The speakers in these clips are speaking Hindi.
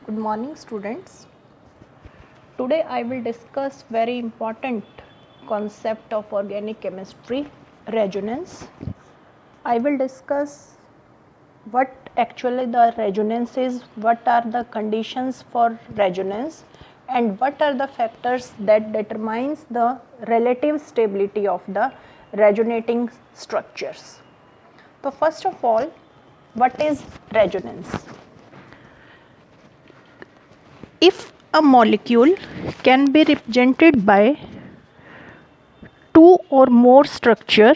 Good morning, students. Today I will discuss very important concept of organic chemistry, resonance. I will discuss what actually the resonance is, what are the conditions for resonance, and what are the factors that determines the relative stability of the resonating structures. So first of all, what is resonance? If a molecule can be represented by two or more structure,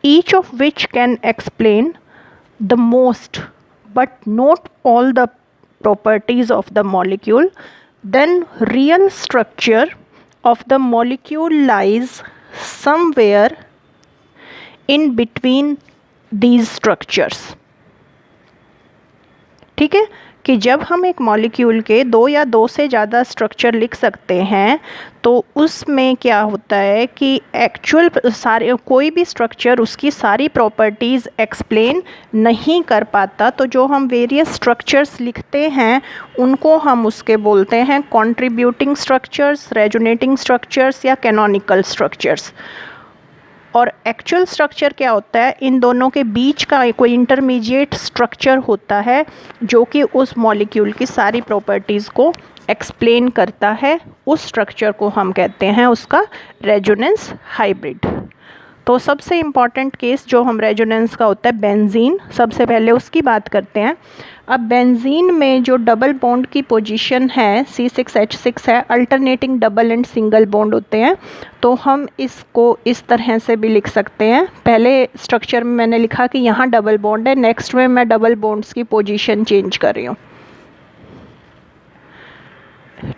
each of which can explain the most but not all the properties of the molecule, then real structure of the molecule lies somewhere in between these structures. ठीक है कि जब हम एक मॉलिक्यूल के दो या दो से ज़्यादा स्ट्रक्चर लिख सकते हैं तो उसमें क्या होता है कि एक्चुअल सारे कोई भी स्ट्रक्चर उसकी सारी प्रॉपर्टीज़ एक्सप्लेन नहीं कर पाता, तो जो हम वेरियस स्ट्रक्चर्स लिखते हैं उनको हम उसके बोलते हैं कंट्रीब्यूटिंग स्ट्रक्चर्स, रेजोनेटिंग स्ट्रक्चर्स या कैनोनिकल स्ट्रक्चर्स। और एक्चुअल स्ट्रक्चर क्या होता है, इन दोनों के बीच का कोई इंटरमीडिएट स्ट्रक्चर होता है जो कि उस मॉलिक्यूल की सारी प्रॉपर्टीज़ को एक्सप्लेन करता है। उस स्ट्रक्चर को हम कहते हैं उसका रेजोनेंस हाइब्रिड। तो सबसे इम्पॉर्टेंट केस जो हम रेजोनेंस का होता है बेंजीन, सबसे पहले उसकी बात करते हैं। अब बेंजीन में जो डबल बॉन्ड की पोजीशन है C6H6 है, alternating double and single bond होते हैं, तो हम इसको इस तरह से भी लिख सकते हैं। पहले स्ट्रक्चर में मैंने लिखा कि यहाँ डबल बॉन्ड है, नेक्स्ट में मैं डबल बॉन्ड्स की पोजीशन चेंज कर रही हूँ।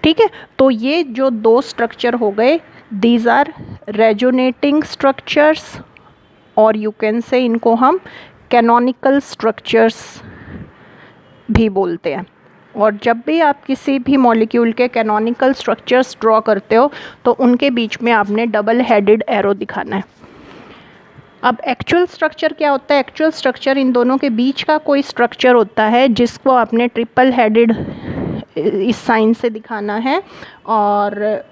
ठीक है, तो ये जो दो स्ट्रक्चर हो गए, दीज आर रेजोनेटिंग स्ट्रक्चर्स, और यू कैन से इनको हम कैनोनिकल स्ट्रक्चर्स भी बोलते हैं। और जब भी आप किसी भी मॉलिक्यूल के कैनोनिकल स्ट्रक्चर्स ड्रॉ करते हो तो उनके बीच में आपने डबल हेडेड एरो दिखाना है। अब एक्चुअल स्ट्रक्चर क्या होता है? एक्चुअल स्ट्रक्चर इन दोनों के बीच का कोई स्ट्रक्चर होता है जिसको आपने ट्रिपल हेडेड इस साइन से दिखाना है। और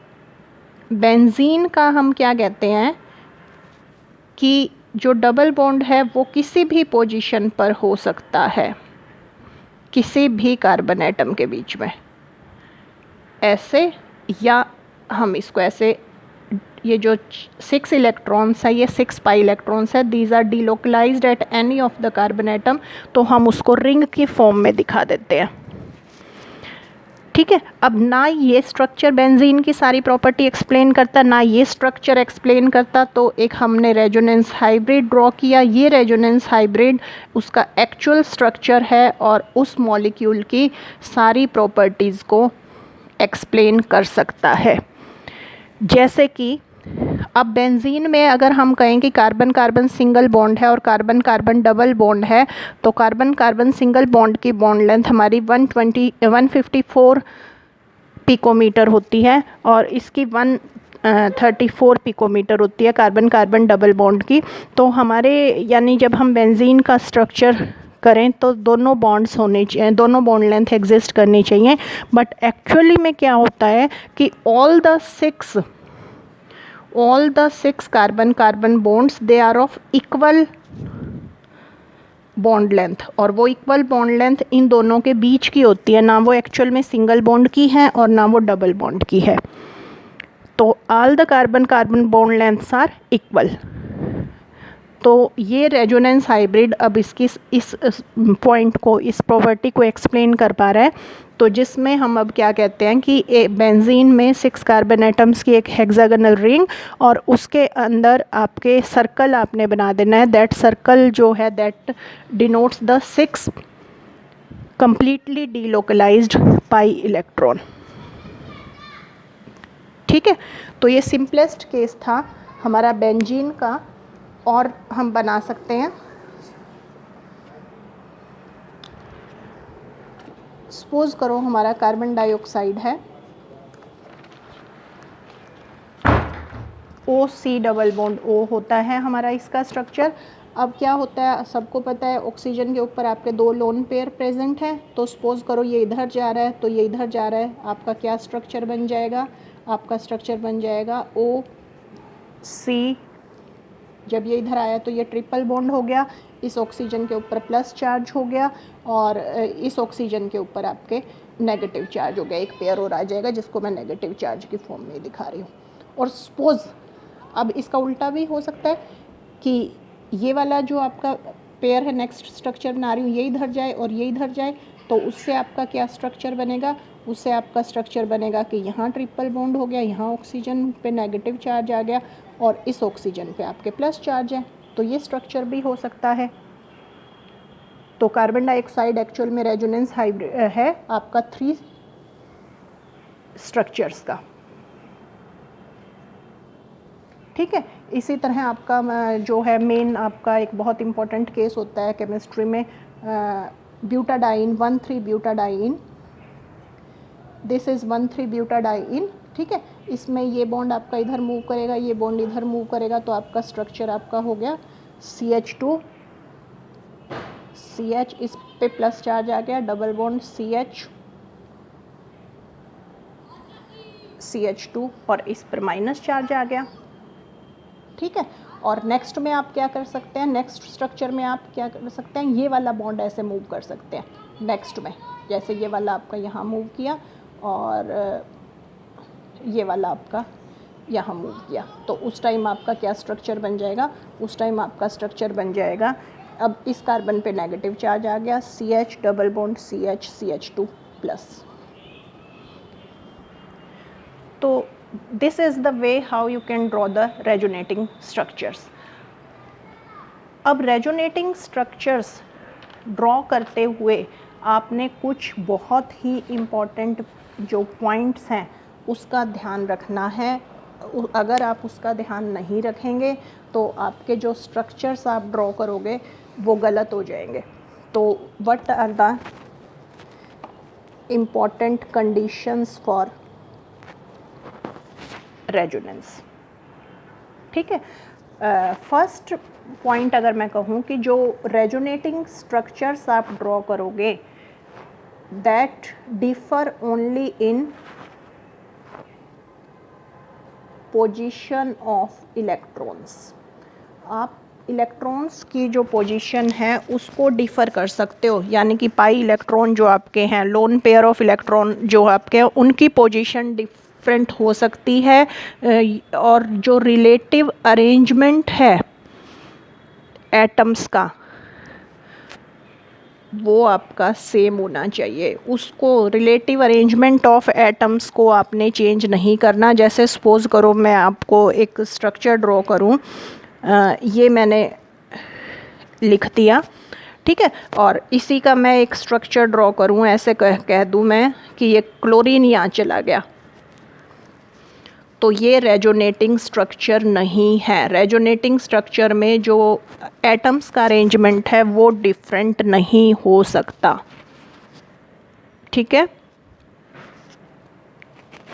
बेंजीन का हम क्या कहते हैं कि जो डबल बॉन्ड है वो किसी भी पोजीशन पर हो सकता है, किसी भी कार्बन एटम के बीच में, ऐसे, या हम इसको ऐसे, ये जो 6 इलेक्ट्रॉन्स है ये 6 पाई इलेक्ट्रॉन्स है, these are delocalised at any of the carbon atom, तो हम उसको रिंग की फॉर्म में दिखा देते हैं। ठीक है, अब ना ये स्ट्रक्चर बेंजीन की सारी प्रॉपर्टी एक्सप्लेन करता, ना ये स्ट्रक्चर एक्सप्लेन करता, तो एक हमने रेजोनेंस हाइब्रिड ड्रॉ किया। ये रेजोनेंस हाइब्रिड उसका एक्चुअल स्ट्रक्चर है और उस मॉलिक्यूल की सारी प्रॉपर्टीज़ को एक्सप्लेन कर सकता है। जैसे कि अब बेंजीन में अगर हम कहें कि कार्बन कार्बन सिंगल बॉन्ड है और कार्बन कार्बन डबल बॉन्ड है, तो कार्बन कार्बन सिंगल बॉन्ड की बॉन्ड लेंथ हमारी 154 पिकोमीटर होती है और इसकी 134 पिकोमीटर होती है कार्बन कार्बन डबल बॉन्ड की। तो हमारे यानी जब हम बेंजीन का स्ट्रक्चर करें तो दोनों बॉन्ड्स होने चाहिए, दोनों बॉन्ड लेंथ एग्जिस्ट करनी चाहिए। बट एक्चुअली में क्या होता है कि all the six carbon carbon bonds they are of equal bond length, और वो इक्वल बॉन्ड लेंथ इन दोनों के बीच की होती है, ना वो एक्चुअल में सिंगल बॉन्ड की है और ना वो डबल बॉन्ड की है। तो all the carbon carbon bond lengths are equal. तो ये रेजोनेंस हाइब्रिड अब इसकी इस पॉइंट को, इस प्रॉपर्टी को एक्सप्लेन कर पा रहा है। तो जिसमें हम अब क्या कहते हैं कि बेंजीन में 6 कार्बन एटम्स की एक हेक्सागोनल रिंग और उसके अंदर आपके सर्कल आपने बना देना है। दैट सर्कल जो है that denotes the 6 completely delocalised pi electron. ठीक है, तो ये सिंपलेस्ट केस था हमारा बेंजीन का, और हम बना सकते हैं। सपोज करो हमारा कार्बन डाइऑक्साइड है, OC डबल बॉन्ड O होता है हमारा इसका स्ट्रक्चर। अब क्या होता है, सबको पता है ऑक्सीजन के ऊपर आपके 2 लोन पेयर प्रेजेंट हैं, तो सपोज़ करो ये इधर जा रहा है तो ये इधर जा रहा है, आपका क्या स्ट्रक्चर बन जाएगा, आपका स्ट्रक्चर बन जाएगा OC। जब ये इधर आया तो ये ट्रिपल बॉन्ड हो गया, इस ऑक्सीजन के ऊपर प्लस चार्ज हो गया और इस ऑक्सीजन के ऊपर आपके नेगेटिव चार्ज हो गया, एक पेयर और आ जाएगा जिसको मैं नेगेटिव चार्ज की फॉर्म में दिखा रही हूँ। और सपोज़ अब इसका उल्टा भी हो सकता है कि ये वाला जो आपका पेयर है, नेक्स्ट स्ट्रक्चर बना रही हूँ, ये इधर जाए और ये इधर जाए, तो उससे आपका क्या स्ट्रक्चर बनेगा, उससे आपका स्ट्रक्चर बनेगा कि यहाँ ट्रिपल बॉन्ड हो गया, यहाँ ऑक्सीजन पे नेगेटिव चार्ज आ गया और इस ऑक्सीजन पे आपके प्लस चार्ज है, तो ये स्ट्रक्चर भी हो सकता है। तो कार्बन डाइऑक्साइड एक्चुअल में रेजोनेंस हाइब्रिड है आपका 3 स्ट्रक्चर्स का, ठीक है। इसी तरह आपका जो है मेन आपका एक बहुत इंपॉर्टेंट केस होता है केमिस्ट्री में, butadiene 1,3 butadiene, this is 1,3 butadiene, ठीक है। इसमें ये बॉन्ड आपका इधर मूव करेगा, ये बॉन्ड इधर मूव करेगा, तो आपका स्ट्रक्चर आपका हो गया CH2 CH, इस पे प्लस चार्ज आ गया, डबल बॉन्ड CH2 और इस पर माइनस चार्ज आ गया, ठीक है। और नेक्स्ट में आप क्या कर सकते हैं, नेक्स्ट स्ट्रक्चर में आप क्या कर सकते हैं, ये वाला बॉन्ड ऐसे मूव कर सकते हैं नेक्स्ट में, जैसे ये वाला आपका यहाँ मूव किया और ये वाला आपका यहाँ मूव किया, तो उस टाइम आपका क्या स्ट्रक्चर बन जाएगा, उस टाइम आपका स्ट्रक्चर बन जाएगा, अब इस कार्बन पे नेगेटिव चार्ज आ गया, CH double bond CH2 plus. तो this is the way how you can draw the resonating structures. अब रेजोनेटिंग स्ट्रक्चर्स ड्रॉ करते हुए आपने कुछ बहुत ही इम्पॉर्टेंट जो पॉइंट्स हैं उसका ध्यान रखना है। अगर आप उसका ध्यान नहीं रखेंगे तो आपके जो स्ट्रक्चर्स आप ड्रॉ करोगे वो गलत हो जाएंगे। तो what are the important conditions for resonance, ठीक है। फर्स्ट पॉइंट अगर मैं कहूँ कि जो रेजोनेटिंग स्ट्रक्चर्स आप ड्रॉ करोगे that differ only in position of electrons. आप इलेक्ट्रॉन्स की जो पोजीशन है उसको डिफ़र कर सकते हो, यानी कि पाई इलेक्ट्रॉन जो आपके हैं, लोन पेयर ऑफ इलेक्ट्रॉन जो आपके हैं, उनकी पोजीशन डिफरेंट हो सकती है और जो रिलेटिव अरेंजमेंट है एटम्स का वो आपका सेम होना चाहिए। उसको रिलेटिव अरेंजमेंट ऑफ एटम्स को आपने चेंज नहीं करना। जैसे सपोज़ करो मैं आपको एक स्ट्रक्चर ड्रॉ करूं, ये मैंने लिख दिया, ठीक है, और इसी का मैं एक स्ट्रक्चर ड्रॉ करूं, ऐसे कह दूं मैं कि ये क्लोरीन यहाँ चला गया, तो ये रेजोनेटिंग स्ट्रक्चर नहीं है। रेजोनेटिंग स्ट्रक्चर में जो एटम्स का अरेंजमेंट है वो डिफरेंट नहीं हो सकता, ठीक है।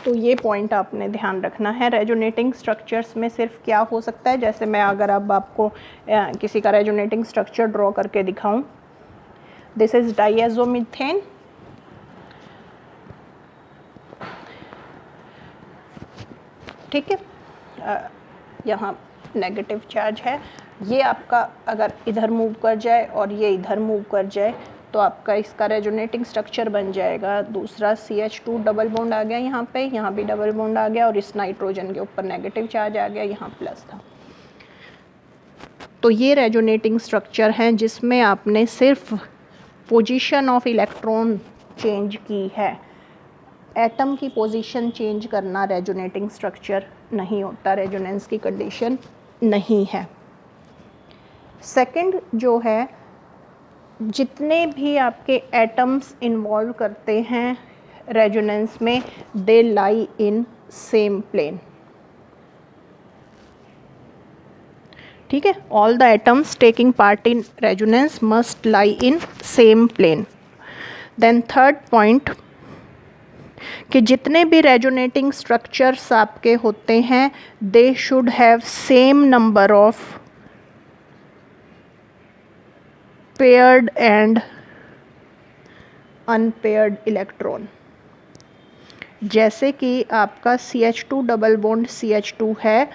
तो ये पॉइंट आपने ध्यान रखना है। रेजोनेटिंग स्ट्रक्चर्स में सिर्फ क्या हो सकता है, जैसे मैं अगर अब आपको किसी का रेजोनेटिंग स्ट्रक्चर ड्रॉ करके दिखाऊं, दिस इज डाइएज़ोमीथेन, ठीक है, यहाँ नेगेटिव चार्ज है, ये आपका अगर इधर मूव कर जाए और ये इधर मूव कर जाए तो आपका इसका रेजोनेटिंग स्ट्रक्चर बन जाएगा दूसरा CH2 डबल बॉन्ड आ गया यहाँ पे, यहाँ भी डबल बॉन्ड आ गया और इस नाइट्रोजन के ऊपर नेगेटिव चार्ज आ गया, यहाँ प्लस था। तो ये रेजोनेटिंग स्ट्रक्चर हैं जिसमें आपने सिर्फ पोजीशन ऑफ इलेक्ट्रॉन चेंज की है। एटम की पोजीशन चेंज करना रेजोनेटिंग स्ट्रक्चर नहीं होता, रेजोनेंस की कंडीशन नहीं है। सेकंड जो है, जितने भी आपके एटम्स इन्वॉल्व करते हैं रेजोनेंस में, दे लाई इन सेम प्लेन, ठीक है। All the atoms taking part in resonance must lie in same plane. Then third point कि जितने भी रेजोनेटिंग स्ट्रक्चर्स आपके होते हैं they should have same number of paired and unpaired electron. जैसे कि आपका CH2 डबल बॉन्ड CH2 है,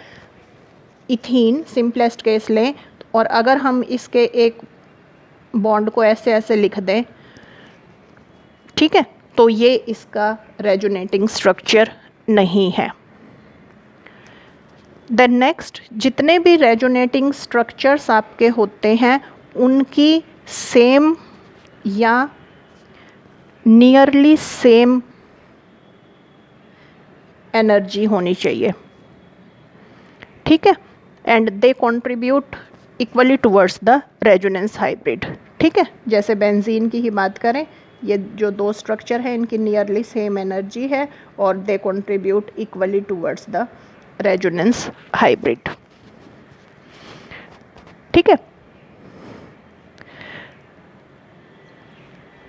इथीन सिंपलेस्ट केस लें, और अगर हम इसके एक बॉन्ड को ऐसे ऐसे लिख दें, ठीक है, तो ये इसका रेजोनेटिंग स्ट्रक्चर नहीं है। देन नेक्स्ट, जितने भी रेजोनेटिंग स्ट्रक्चर्स आपके होते हैं उनकी सेम या नियरली सेम एनर्जी होनी चाहिए, ठीक है, and they contribute equally towards the resonance hybrid. ठीक है, जैसे बेंजीन की ही बात करें, ये जो दो स्ट्रक्चर है इनकी नियरली सेम एनर्जी है और they contribute equally towards the resonance hybrid. ठीक है,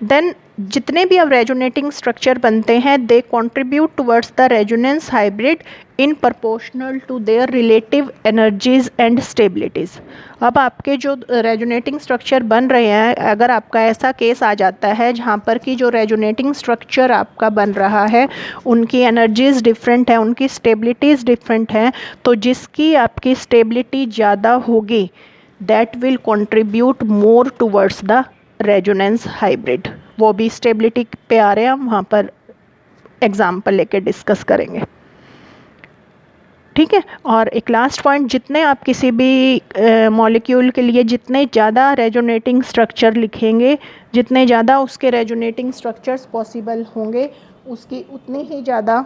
देन जितने भी अब रेजोनेटिंग स्ट्रक्चर बनते हैं they contribute towards the resonance hybrid in proportional to their relative energies and stabilities. अब आपके जो रेजोनेटिंग स्ट्रक्चर बन रहे हैं, अगर आपका ऐसा केस आ जाता है जहाँ पर कि जो रेजोनेटिंग स्ट्रक्चर आपका बन रहा है उनकी एनर्जीज डिफरेंट है, उनकी स्टेबिलिटीज़ डिफरेंट हैं, तो जिसकी आपकी स्टेबिलिटी ज़्यादा होगी that will contribute more towards the resonance hybrid. वो भी स्टेबिलिटी पे आ रहे हैं, हम वहाँ पर एग्जाम्पल लेके डिस्कस करेंगे। ठीक है, और एक लास्ट पॉइंट, जितने आप किसी भी मॉलिक्यूल के लिए जितने ज़्यादा रेजोनेटिंग स्ट्रक्चर लिखेंगे, जितने ज़्यादा उसके रेजोनेटिंग स्ट्रक्चर्स पॉसिबल होंगे, उसकी उतनी ही ज़्यादा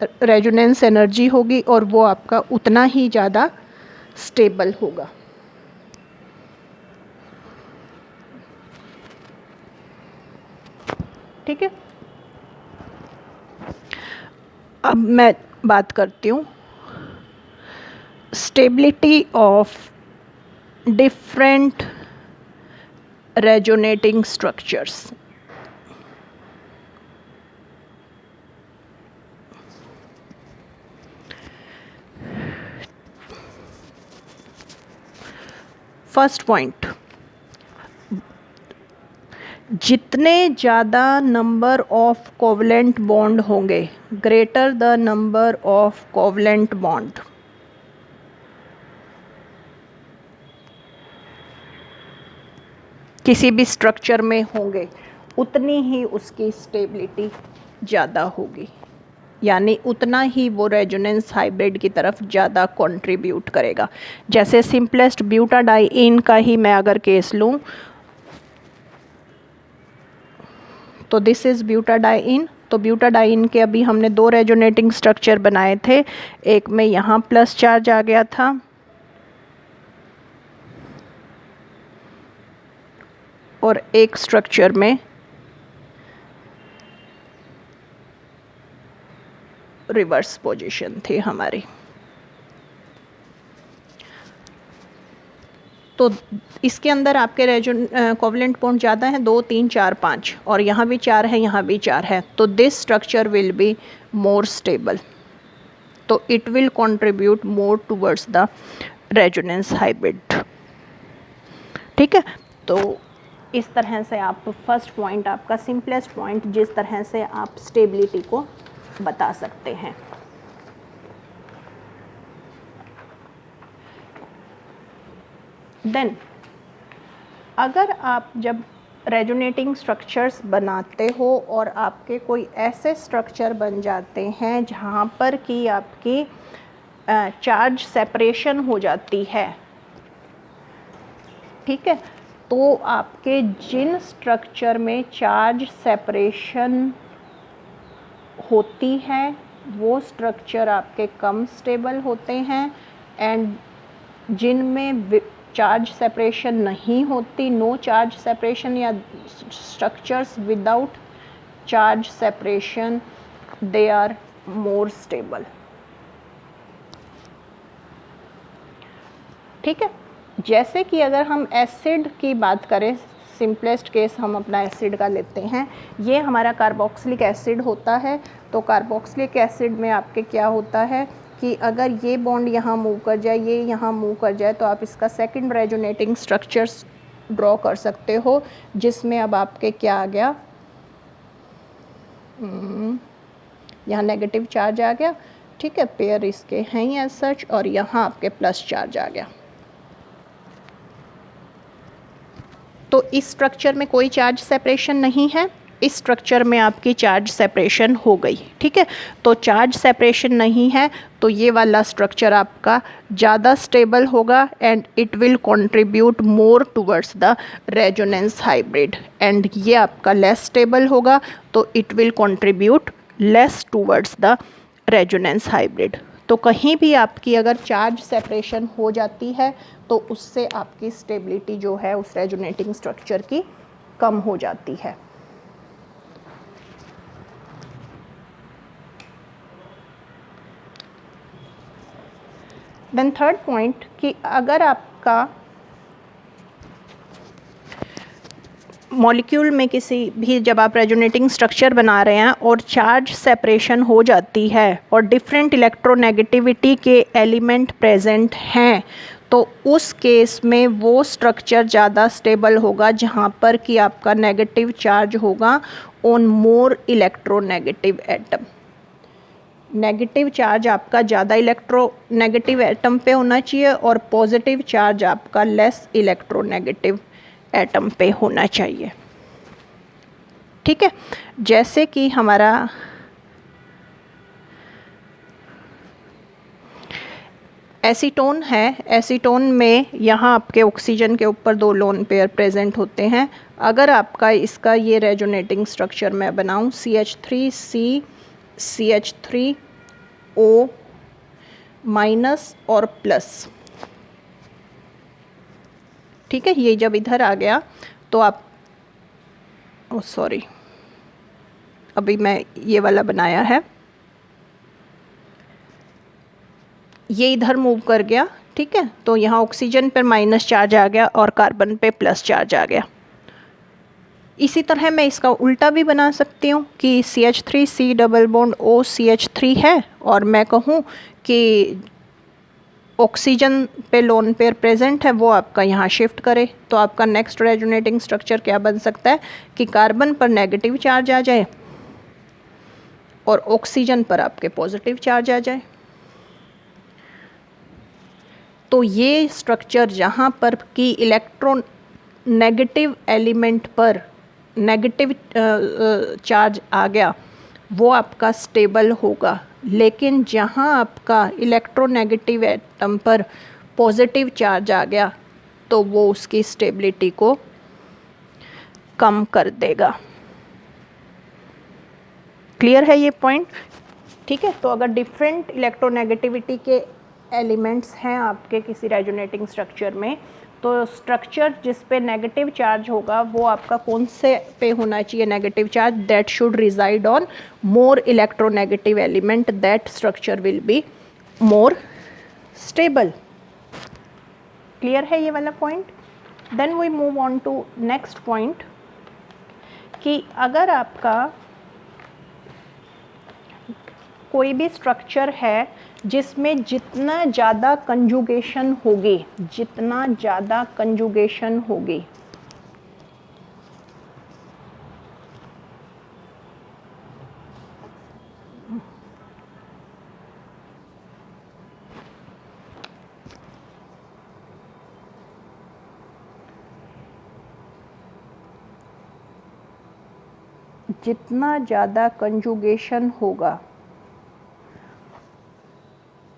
रेजोनेंस एनर्जी होगी और वो आपका उतना ही ज़्यादा स्टेबल होगा। ठीक है, अब मैं बात करती हूँ stability of different resonating structures. First point, जितने ज़्यादा नंबर ऑफ कोवलेंट बॉन्ड होंगे, greater the number of covalent bond, किसी भी स्ट्रक्चर में होंगे, उतनी ही उसकी स्टेबिलिटी ज़्यादा होगी, यानी उतना ही वो रेजोनेंस हाइब्रिड की तरफ ज़्यादा कंट्रीब्यूट करेगा। जैसे सिंपलेस्ट ब्यूटाडाइइन का ही मैं अगर केस लूँ, तो दिस इज़ ब्यूटाडाइइन। तो ब्यूटाडाइइन के अभी हमने दो रेजोनेटिंग स्ट्रक्चर बनाए थे, एक में यहाँ प्लस चार्ज आ गया था और एक स्ट्रक्चर में रिवर्स पोजीशन थी हमारी। तो इसके अंदर आपके कोवलेंट बॉन्ड ज़्यादा हैं, 2 3 4 5, और यहाँ भी 4 है, यहाँ भी 4 है, तो this structure will be more stable, तो it will contribute more towards the resonance hybrid. ठीक है, तो इस तरह से आप फर्स्ट पॉइंट, आपका सिंपलेस्ट पॉइंट, जिस तरह से आप स्टेबिलिटी को बता सकते हैं। देन अगर आप जब रेजोनेटिंग स्ट्रक्चर्स बनाते हो और आपके कोई ऐसे स्ट्रक्चर बन जाते हैं जहाँ पर कि आपकी चार्ज सेपरेशन हो जाती है, ठीक है, तो आपके जिन स्ट्रक्चर में चार्ज सेपरेशन होती है वो स्ट्रक्चर आपके कम स्टेबल होते हैं, एंड जिनमें चार्ज सेपरेशन नहीं होती, नो चार्ज सेपरेशन या structures without charge separation, they are more stable. ठीक है, जैसे कि अगर हम एसिड की बात करें, सिंपलेस्ट केस हम अपना एसिड का लेते हैं, ये हमारा कार्बोक्सिलिक एसिड होता है। तो कार्बोक्सिलिक एसिड में आपके क्या होता है कि अगर ये बॉन्ड यहाँ मूव कर जाए, ये यहाँ मूव कर जाए, तो आप इसका सेकंड रेजोनेटिंग स्ट्रक्चर्स ड्रॉ कर सकते हो, जिसमें अब आपके क्या आ गया, यहाँ नेगेटिव चार्ज आ गया, ठीक है, पेयर इसके हैं ही एज सच, और यहाँ आपके प्लस चार्ज आ गया। तो इस स्ट्रक्चर में कोई चार्ज सेपरेशन नहीं है, इस स्ट्रक्चर में आपकी चार्ज सेपरेशन हो गई, ठीक है। तो चार्ज सेपरेशन नहीं है तो ये वाला स्ट्रक्चर आपका ज़्यादा स्टेबल होगा and it will contribute more towards the resonance hybrid, and ये आपका लेस स्टेबल होगा तो it will contribute less towards the resonance hybrid. तो कहीं भी आपकी अगर चार्ज सेपरेशन हो जाती है तो उससे आपकी स्टेबिलिटी जो है उस रेजोनेटिंग स्ट्रक्चर की कम हो जाती है। देन थर्ड पॉइंट कि अगर आपका मॉलिक्यूल में किसी भी, जब आप रेजोनेटिंग स्ट्रक्चर बना रहे हैं और चार्ज सेपरेशन हो जाती है और डिफरेंट इलेक्ट्रोनेगेटिविटी के एलिमेंट प्रेजेंट हैं, तो उस केस में वो स्ट्रक्चर ज़्यादा स्टेबल होगा जहाँ पर कि आपका नेगेटिव चार्ज होगा on more electronegative atom. Negative charge आपका ज़्यादा इलेक्ट्रोनेगेटिव एटम पे होना चाहिए और पॉजिटिव चार्ज आपका लेस इलेक्ट्रोनेगेटिव एटम पे होना चाहिए, ठीक है। जैसे कि हमारा एसीटोन है, एसीटोन में यहाँ आपके ऑक्सीजन के ऊपर 2 लोन पेयर प्रेजेंट होते हैं। अगर आपका इसका ये रेजोनेटिंग स्ट्रक्चर मैं बनाऊँ CH3C CH3O माइनस और प्लस, ठीक है, ये जब इधर आ गया तो आप सॉरी अभी मैं ये वाला बनाया है, ये इधर मूव कर गया, ठीक है, तो यहाँ ऑक्सीजन पर माइनस चार्ज आ गया और कार्बन पे प्लस चार्ज आ गया। इसी तरह मैं इसका उल्टा भी बना सकती हूँ कि CH3C double bond O CH3 है और मैं कहूँ कि ऑक्सीजन पे लोन पेयर प्रेजेंट है, वो आपका यहाँ शिफ्ट करे, तो आपका नेक्स्ट रेजोनेटिंग स्ट्रक्चर क्या बन सकता है कि कार्बन पर नेगेटिव चार्ज आ जाए और ऑक्सीजन पर आपके पॉजिटिव चार्ज आ जाए। तो ये स्ट्रक्चर जहाँ पर कि इलेक्ट्रॉन नेगेटिव एलिमेंट पर नेगेटिव चार्ज आ गया वो आपका स्टेबल होगा, लेकिन जहाँ आपका इलेक्ट्रोनेगेटिव एटम पर पॉजिटिव चार्ज आ गया तो वो उसकी स्टेबिलिटी को कम कर देगा। क्लियर है ये पॉइंट, ठीक है। तो अगर डिफरेंट इलेक्ट्रोनेगेटिविटी के एलिमेंट्स हैं आपके किसी रेजोनेटिंग स्ट्रक्चर में, तो स्ट्रक्चर जिस पे नेगेटिव चार्ज होगा वो आपका कौन से पे होना चाहिए negative charge, that should reside on more electronegative element, that structure will be more stable. Clear है ये वाला point. Then we move on to next point कि अगर आपका कोई भी स्ट्रक्चर है जिसमें जितना ज़्यादा कंजुगेशन होगी, जितना ज़्यादा कंजुगेशन होगी, जितना ज़्यादा कंजुगेशन होगा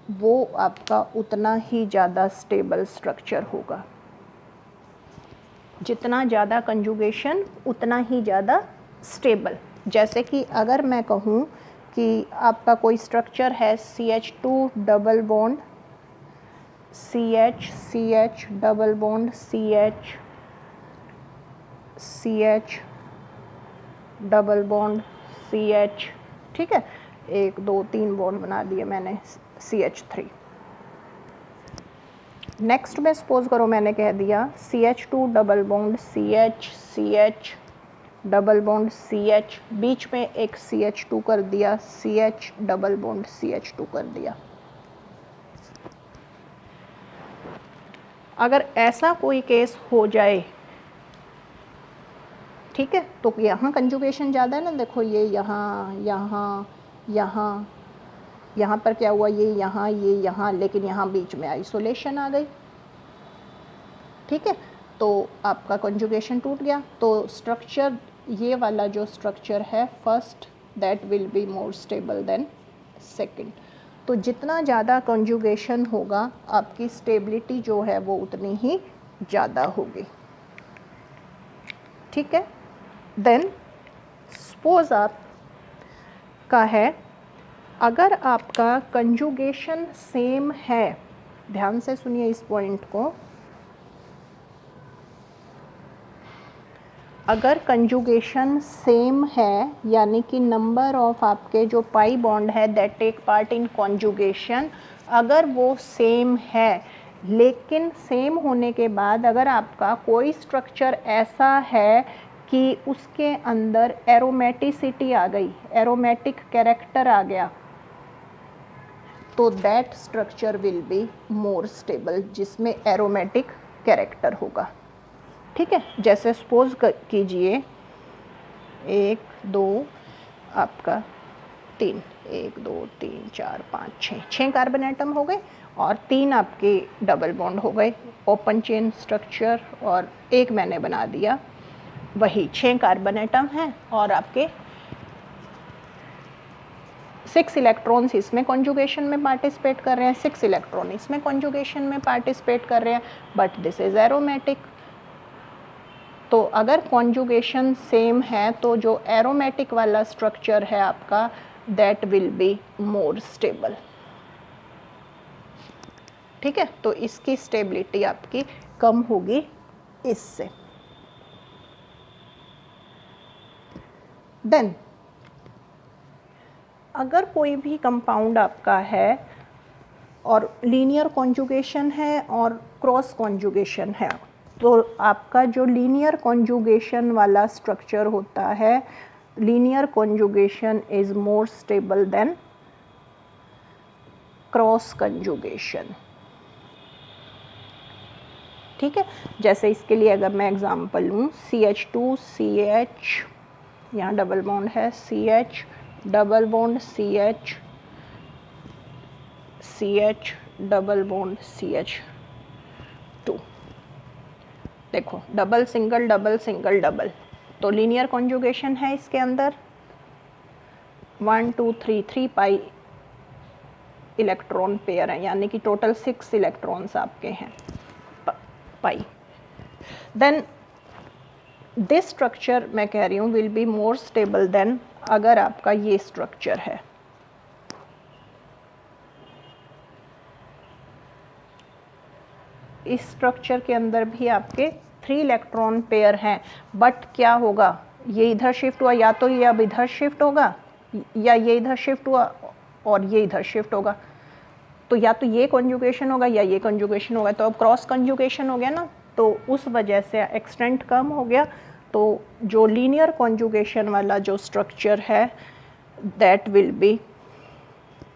वो आपका उतना ही ज़्यादा स्टेबल स्ट्रक्चर होगा। जितना ज़्यादा कंजुगेशन उतना ही ज़्यादा स्टेबल। जैसे कि अगर मैं कहूँ कि आपका कोई स्ट्रक्चर है CH2 double bond CH double bond CH double bond CH, ठीक है, 1 2 3 बॉन्ड बना दिए मैंने CH3। नेक्स्ट में सपोज करो मैंने कह दिया CH2 double bond CH double bond CH, बीच में एक CH2 कर दिया, CH डबल बॉन्ड CH2 कर दिया। अगर ऐसा कोई केस हो जाए ठीक है, तो यहाँ कंजुगेशन ज़्यादा है ना, देखो ये यहाँ यहाँ यहाँ, यहाँ पर क्या हुआ, ये यहाँ, लेकिन यहाँ बीच में आइसोलेशन आ गई। ठीक है, तो आपका कंजुगेशन टूट गया। तो स्ट्रक्चर, ये वाला जो स्ट्रक्चर है first, that will be more stable then second. तो जितना ज़्यादा कंजुगेशन होगा आपकी स्टेबिलिटी जो है वो उतनी ही ज़्यादा होगी। ठीक है, देन सपोज आप का है, अगर आपका कंजुगेशन सेम है, ध्यान से सुनिए इस पॉइंट को, अगर कंजुगेशन सेम है यानी कि नंबर ऑफ आपके जो पाई बॉन्ड है that take part in conjugation, अगर वो सेम है, लेकिन सेम होने के बाद अगर आपका कोई स्ट्रक्चर ऐसा है कि उसके अंदर एरोमेटिसिटी आ गई, एरोमेटिक कैरेक्टर आ गया, तो that structure will be more stable, जिसमें एरोमेटिक कैरेक्टर होगा। ठीक है, जैसे सपोज कीजिए 1 2 आपका 3, 1 2 3 4 5 6 कार्बन एटम हो गए और 3 आपके डबल बॉन्ड हो गए, ओपन चेन स्ट्रक्चर, और एक मैंने बना दिया, वही 6 कार्बन एटम हैं और आपके 6 इलेक्ट्रॉन्स इसमें कॉन्जुगेशन में पार्टिसिपेट कर रहे हैं, 6 इलेक्ट्रॉन इसमें कॉन्जुगेशन में पार्टिसिपेट कर रहे हैं, बट दिस इज एरोमेटिक। तो अगर कॉन्जुगेशन सेम है तो जो एरोमेटिक वाला स्ट्रक्चर है आपका, that will be more stable. ठीक है, तो इसकी स्टेबिलिटी आपकी कम होगी इससे। देन अगर कोई भी कंपाउंड आपका है और लीनियर कॉन्जुगेशन है और क्रॉस कॉन्जुगेशन है, तो आपका जो लीनियर कॉन्जुगेशन वाला स्ट्रक्चर होता है, linear conjugation is more stable then cross conjugation. ठीक है, जैसे इसके लिए अगर मैं एग्जांपल लूँ, CH2CH, यहाँ डबल बॉन्ड है, CH double bond CH, CH double bond CH2, देखो double single double single double, तो लीनियर कॉन्जुगेशन है इसके अंदर 1 2 3 3 पाई इलेक्ट्रॉन पेयर है, यानी कि टोटल 6 इलेक्ट्रॉन्स आपके हैं पाई। देन दिस स्ट्रक्चर मैं कह रही हूँ will be more stable then अगर आपका ये स्ट्रक्चर है। इस स्ट्रक्चर के अंदर भी आपके 3 इलेक्ट्रॉन पेयर हैं, बट क्या होगा, ये इधर शिफ्ट हुआ, या तो ये अब इधर शिफ्ट होगा या ये इधर शिफ्ट हुआ और ये इधर शिफ्ट होगा, तो या तो ये कॉन्जुगेशन होगा या ये कॉन्जुगेशन होगा, तो अब क्रॉस कॉन्जुगेशन हो गया ना, तो उस वजह से एक्सटेंट कम हो गया। तो जो लीनियर कॉन्जुगेशन वाला जो स्ट्रक्चर है that will be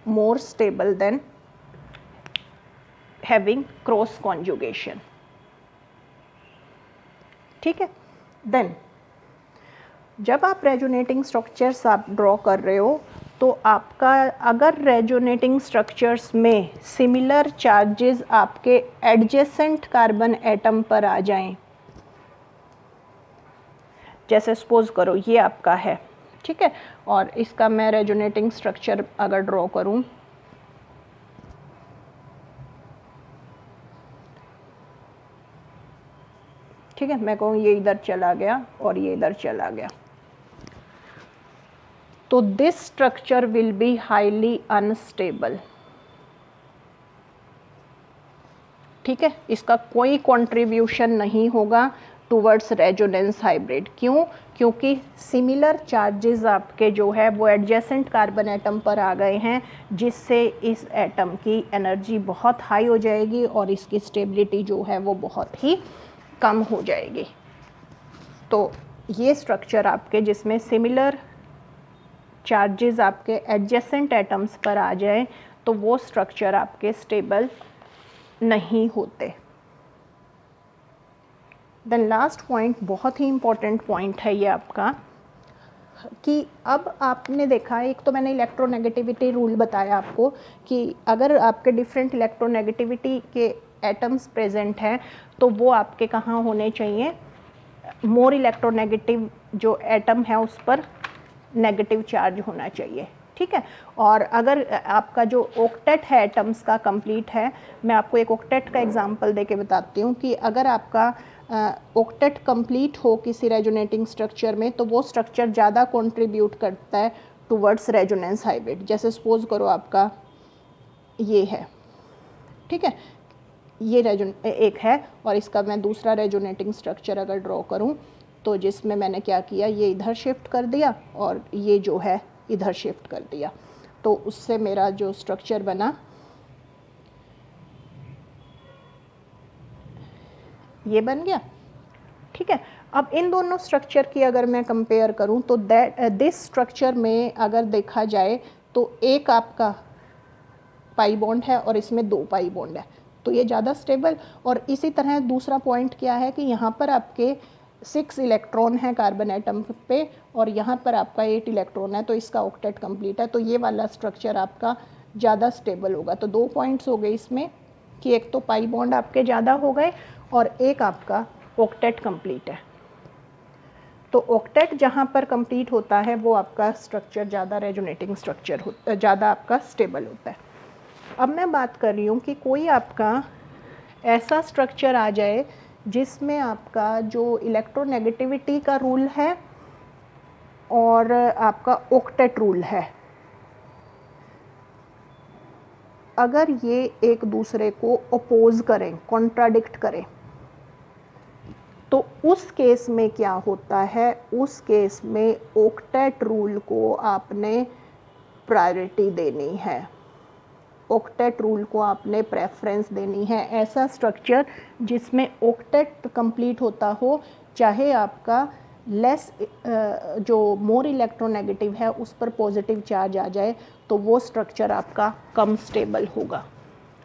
more stable then having cross conjugation. ठीक है, देन जब आप रेजोनेटिंग स्ट्रक्चर्स आप ड्रॉ कर रहे हो, तो आपका अगर रेजोनेटिंग स्ट्रक्चर्स में सिमिलर चार्जेस आपके एडजेसेंट कार्बन एटम पर आ जाएं, जैसे सपोज करो ये आपका है, ठीक है, और इसका मैं रेजोनेटिंग स्ट्रक्चर अगर ड्रॉ करूं, ठीक है, मैं कहूँ ये इधर चला गया और ये इधर चला गया, तो this structure will be highly unstable. ठीक है, इसका कोई कंट्रीब्यूशन नहीं होगा टूवर्ड्स रेजोनेंस हाइब्रिड। क्यों? क्योंकि सिमिलर चार्जेस आपके जो है वो एडजेसेंट कार्बन एटम पर आ गए हैं, जिससे इस एटम की एनर्जी बहुत हाई हो जाएगी और इसकी स्टेबिलिटी जो है वो बहुत ही कम हो जाएगी। तो ये स्ट्रक्चर आपके जिसमें सिमिलर चार्जेस आपके एडजेसेंट एटम्स पर आ जाए, तो वो स्ट्रक्चर आपके स्टेबल नहीं होते। देन लास्ट पॉइंट, बहुत ही इंपॉर्टेंट पॉइंट है ये आपका, कि अब आपने देखा, एक तो मैंने इलेक्ट्रोनेगेटिविटी रूल बताया आपको कि अगर आपके डिफरेंट इलेक्ट्रोनेगेटिविटी के एटम्स प्रेजेंट हैं तो वो आपके कहाँ होने चाहिए, मोर इलेक्ट्रोनेगेटिव जो एटम है उस पर नेगेटिव चार्ज होना चाहिए, ठीक है। और अगर आपका जो ऑक्टेट है एटम्स का कंप्लीट है, मैं आपको एक ऑक्टेट का एग्जांपल देके बताती हूँ कि अगर आपका ऑक्टेट कंप्लीट हो किसी रेजोनेटिंग स्ट्रक्चर में तो वो स्ट्रक्चर ज़्यादा कंट्रीब्यूट करता है टुवर्ड्स रेजोनेंस हाइब्रिड। जैसे सपोज करो आपका ये है, ठीक है, ये एक है और इसका मैं दूसरा रेजोनेटिंग स्ट्रक्चर अगर ड्रॉ करूं तो जिसमें मैंने क्या किया, ये इधर शिफ्ट कर दिया और ये जो है इधर शिफ्ट कर दिया, तो उससे मेरा जो स्ट्रक्चर बना ये बन गया, ठीक है। अब इन दोनों स्ट्रक्चर की अगर मैं कंपेयर करूं तो दिस स्ट्रक्चर में अगर देखा जाए तो एक आपका पाई बॉन्ड है और इसमें 2 पाई बॉन्ड है, तो ये ज़्यादा स्टेबल। और इसी तरह दूसरा पॉइंट क्या है कि यहाँ पर आपके 6 इलेक्ट्रॉन है कार्बन एटम पे और यहाँ पर आपका 8 इलेक्ट्रॉन है, तो इसका ऑक्टेट कंप्लीट है, तो ये वाला स्ट्रक्चर आपका ज़्यादा स्टेबल होगा। तो 2 पॉइंट्स हो गए इसमें कि एक तो पाई बॉन्ड आपके ज़्यादा हो गए और एक आपका ऑक्टेट कंप्लीट है। तो ऑक्टेट जहाँ पर कंप्लीट होता है वो आपका स्ट्रक्चर ज़्यादा रेजोनेटिंग स्ट्रक्चर होता, ज़्यादा आपका स्टेबल होता है। अब मैं बात कर रही हूँ कि कोई आपका ऐसा स्ट्रक्चर आ जाए जिसमें आपका जो इलेक्ट्रोनेगेटिविटी का रूल है और आपका ऑक्टेट रूल है, अगर ये एक दूसरे को अपोज करें, कॉन्ट्राडिक्ट करें, तो उस केस में क्या होता है, उस केस में ऑक्टेट रूल को आपने प्रायोरिटी देनी है, ऑक्टेट रूल को आपने प्रेफरेंस देनी है। ऐसा स्ट्रक्चर जिसमें ऑक्टेट कंप्लीट होता हो, चाहे आपका लेस जो मोर इलेक्ट्रोनेगेटिव है उस पर पॉजिटिव चार्ज आ जाए, तो वो स्ट्रक्चर आपका कम स्टेबल होगा।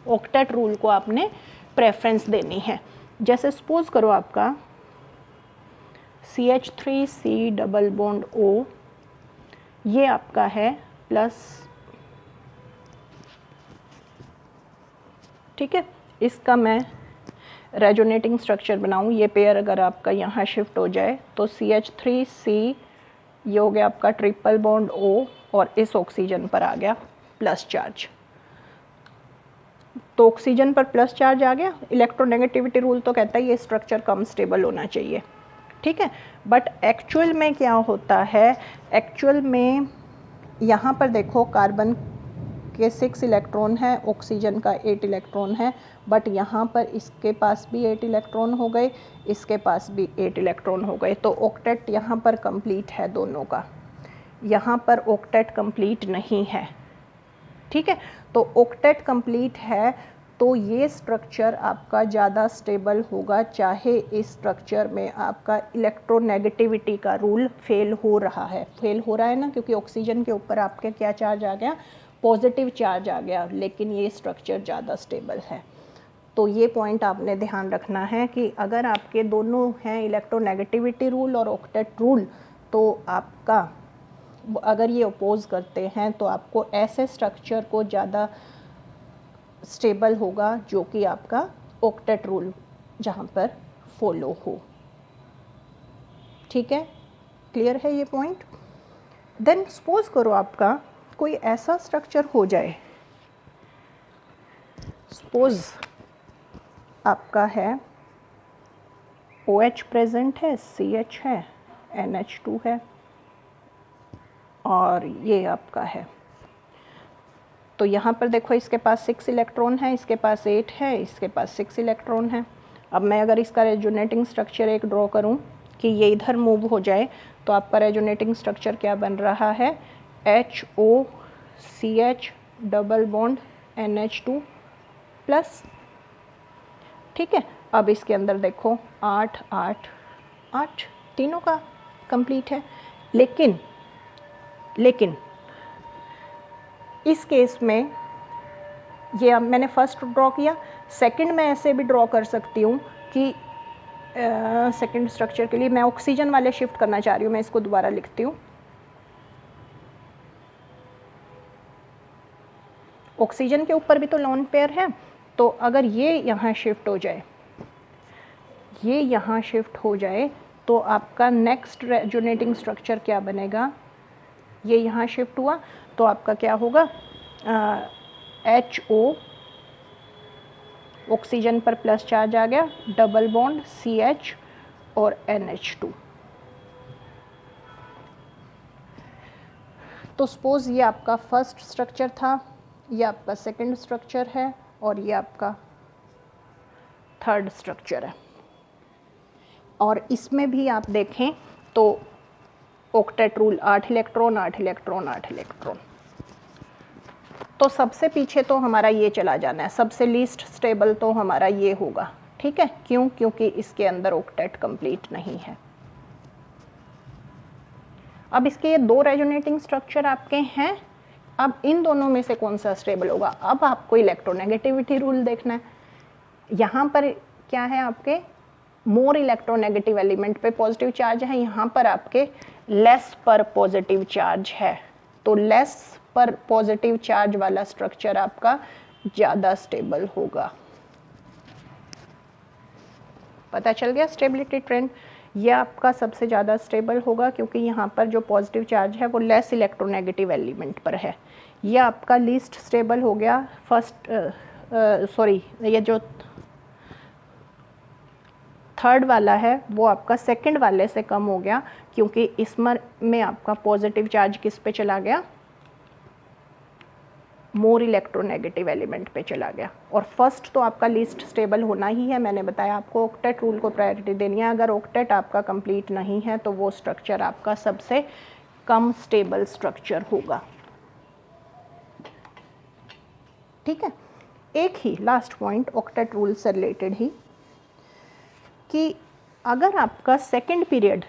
ऑक्टेट रूल को आपने प्रेफरेंस देनी है। जैसे सपोज करो आपका CH3C डबल बॉन्ड O, ये आपका है प्लस, ठीक है, इसका मैं रेजोनेटिंग स्ट्रक्चर बनाऊँ, ये पेयर अगर आपका यहाँ शिफ्ट हो जाए तो CH3C ये हो गया आपका ट्रिपल बॉन्ड O और इस ऑक्सीजन पर आ गया प्लस चार्ज, तो ऑक्सीजन पर प्लस चार्ज आ गया। इलेक्ट्रोनेगेटिविटी रूल तो कहता है ये स्ट्रक्चर कम स्टेबल होना चाहिए, ठीक है। बट एक्चुअल में क्या होता है, एक्चुअल में यहाँ पर देखो कार्बन के 6 इलेक्ट्रॉन है, ऑक्सीजन का 8 इलेक्ट्रॉन है, बट यहाँ पर इसके पास भी 8 इलेक्ट्रॉन हो गए, इसके पास भी 8 इलेक्ट्रॉन हो गए, तो ऑक्टेट यहाँ पर कंप्लीट है दोनों का, यहाँ पर ऑक्टेट कंप्लीट नहीं है, ठीक है। तो ऑक्टेट कंप्लीट है तो ये स्ट्रक्चर आपका ज़्यादा स्टेबल होगा, चाहे इस स्ट्रक्चर में आपका इलेक्ट्रोनेगेटिविटी का रूल फेल हो रहा है, फेल हो रहा है ना, क्योंकि ऑक्सीजन के ऊपर आपके क्या चार्ज आ गया, पॉजिटिव चार्ज आ गया, लेकिन ये स्ट्रक्चर ज़्यादा स्टेबल है। तो ये पॉइंट आपने ध्यान रखना है कि अगर आपके दोनों हैं इलेक्ट्रोनेगेटिविटी रूल और ऑक्टेट रूल, तो आपका अगर ये अपोज करते हैं तो आपको ऐसे स्ट्रक्चर को ज़्यादा स्टेबल होगा जो कि आपका ऑक्टेट रूल जहाँ पर फॉलो हो, ठीक है, क्लियर है ये पॉइंट। देन सपोज करो आपका कोई ऐसा स्ट्रक्चर हो जाए, सपोज आपका है OH प्रेजेंट है, CH है, NH2 है और ये आपका है, तो यहाँ पर देखो इसके पास 6 इलेक्ट्रॉन है, इसके पास 8 है, इसके पास 6 इलेक्ट्रॉन है। अब मैं अगर इसका रेजोनेटिंग स्ट्रक्चर एक ड्रॉ करूँ कि ये इधर मूव हो जाए, तो आपका रेजोनेटिंग स्ट्रक्चर क्या बन रहा है, HOCH double bond NH2 plus, ठीक है। अब इसके अंदर देखो 8 8 8 तीनों का कंप्लीट है, लेकिन इस केस में ये अब मैंने फर्स्ट ड्रॉ किया, सेकंड मैं ऐसे भी ड्रॉ कर सकती हूँ कि सेकंड स्ट्रक्चर के लिए मैं ऑक्सीजन वाले शिफ्ट करना चाह रही हूँ, मैं इसको दोबारा लिखती हूँ। ऑक्सीजन के ऊपर भी तो लोन पेयर है, तो अगर ये यहाँ शिफ्ट हो जाए, ये यहाँ शिफ्ट हो जाए, तो आपका नेक्स्ट रेजोनेटिंग स्ट्रक्चर क्या बनेगा, ये यहाँ शिफ्ट हुआ तो आपका क्या होगा, HO, ऑक्सीजन पर प्लस चार्ज आ गया, डबल बॉन्ड CH और NH2। तो सपोज ये आपका फर्स्ट स्ट्रक्चर था, ये आपका सेकंड स्ट्रक्चर है और ये आपका थर्ड स्ट्रक्चर है। और इसमें भी आप देखें तो octet rule 8 electron 8 electron 8 electron. तो सबसे पीछे तो हमारा ये चला जाना है, सबसे लीस्ट स्टेबल तो हमारा ये होगा, ठीक है। क्यों? क्योंकि इसके अंदर ऑक्टेट कंप्लीट नहीं है। अब इसके ये दो रेजोनेटिंग स्ट्रक्चर आपके हैं, अब इन दोनों में से कौन सा स्टेबल होगा। अब आपको इलेक्ट्रोनेगेटिविटी रूल देखना है। यहाँ पर क्या है, आपके मोर इलेक्ट्रोनेगेटिव एलिमेंट पे पॉजिटिव चार्ज है, यहाँ पर आपके लेस पर पॉजिटिव चार्ज है। तो लेस पर पॉजिटिव चार्ज वाला स्ट्रक्चर आपका ज़्यादा स्टेबल होगा। पता चल गया स्टेबिलिटी ट्रेंड। ये आपका सबसे ज़्यादा स्टेबल होगा क्योंकि यहाँ पर जो पॉजिटिव चार्ज है वो लेस इलेक्ट्रोनेगेटिव एलिमेंट पर है। ये आपका लीस्ट स्टेबल हो गया फर्स्ट, ये जो थर्ड वाला है वो आपका सेकंड वाले से कम हो गया क्योंकि इसमें आपका पॉजिटिव चार्ज किस पे चला गया, मोर इलेक्ट्रोनेगेटिव एलिमेंट पे चला गया। और फर्स्ट तो आपका लीस्ट स्टेबल होना ही है। मैंने बताया आपको ऑक्टेट रूल को प्रायोरिटी देनी है। अगर ऑक्टेट आपका कंप्लीट नहीं है तो वो स्ट्रक्चर आपका सबसे कम स्टेबल स्ट्रक्चर होगा, ठीक है। एक ही लास्ट पॉइंट ऑक्टेट रूल से रिलेटेड ही, कि अगर आपका सेकंड पीरियड,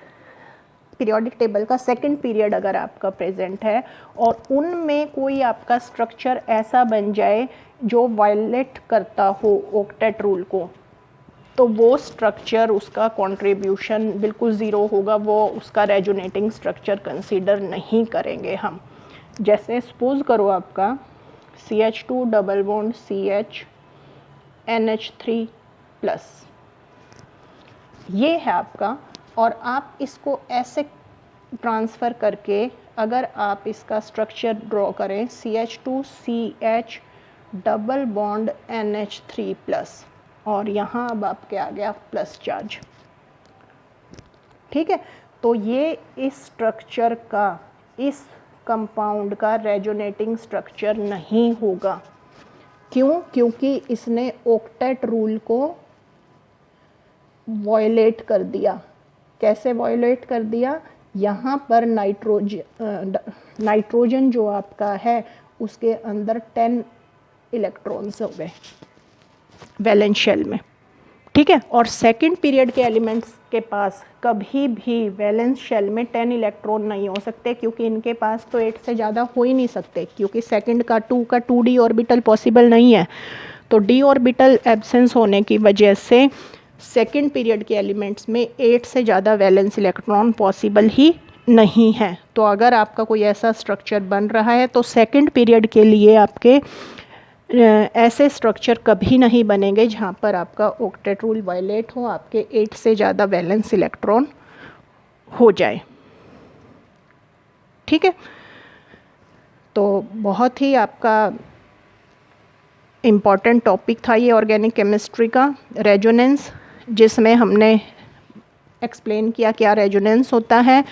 पीरियोडिक टेबल का सेकंड पीरियड अगर आपका प्रेजेंट है और उनमें कोई आपका स्ट्रक्चर ऐसा बन जाए जो वायलेट करता हो ऑक्टेट रूल को, तो वो स्ट्रक्चर, उसका कंट्रीब्यूशन बिल्कुल ज़ीरो होगा, वो उसका रेजोनेटिंग स्ट्रक्चर कंसीडर नहीं करेंगे हम। जैसे सपोज करो आपका CH2 double bond CH NH3 plus, ये है आपका, और आप इसको ऐसे ट्रांसफ़र करके अगर आप इसका स्ट्रक्चर ड्रॉ करें CH2 CH double bond NH3 plus, और यहाँ अब आपके आ गया प्लस चार्ज, ठीक है। तो ये इस स्ट्रक्चर का, इस कंपाउंड का रेजोनेटिंग स्ट्रक्चर नहीं होगा। क्यों? क्योंकि इसने ऑक्टेट रूल को वायलेट कर दिया। कैसे वायलेट कर दिया? यहाँ पर नाइट्रोजन जो आपका है उसके अंदर 10 इलेक्ट्रॉन्स हो गए वैलेंस शेल में, ठीक है। और सेकंड पीरियड के एलिमेंट्स के पास कभी भी वैलेंस शेल में 10 इलेक्ट्रॉन नहीं हो सकते क्योंकि इनके पास तो 8 से ज़्यादा हो ही नहीं सकते, क्योंकि सेकंड का 2d ऑर्बिटल पॉसिबल नहीं है। तो d ऑर्बिटल एब्सेंस होने की वजह से सेकंड पीरियड के एलिमेंट्स में 8 से ज़्यादा वैलेंस इलेक्ट्रॉन पॉसिबल ही नहीं है। तो अगर आपका कोई ऐसा स्ट्रक्चर बन रहा है तो सेकंड पीरियड के लिए आपके ऐसे स्ट्रक्चर कभी नहीं बनेंगे जहाँ पर आपका ऑक्टेट रूल वायलेट हो, आपके 8 से ज़्यादा वैलेंस इलेक्ट्रॉन हो जाए, ठीक है। तो बहुत ही आपका इम्पॉर्टेंट टॉपिक था ये ऑर्गेनिक केमिस्ट्री का, रेजोनेंस, जिसमें हमने एक्सप्लेन किया क्या रेजोनेंस होता है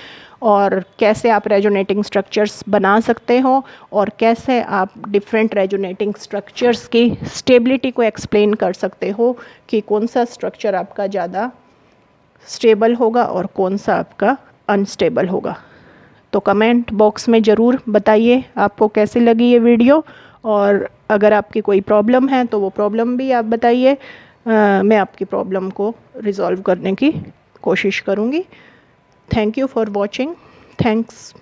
और कैसे आप रेजोनेटिंग स्ट्रक्चर्स बना सकते हो और कैसे आप डिफरेंट रेजोनेटिंग स्ट्रक्चर्स की स्टेबिलिटी को एक्सप्लेन कर सकते हो कि कौन सा स्ट्रक्चर आपका ज़्यादा स्टेबल होगा और कौन सा आपका अनस्टेबल होगा। तो कमेंट बॉक्स में ज़रूर बताइए आपको कैसी लगी ये वीडियो, और अगर आपकी कोई प्रॉब्लम है तो वो प्रॉब्लम भी आप बताइए, मैं आपकी प्रॉब्लम को रिजॉल्व करने की कोशिश करूँगी। Thank you for watching. Thanks.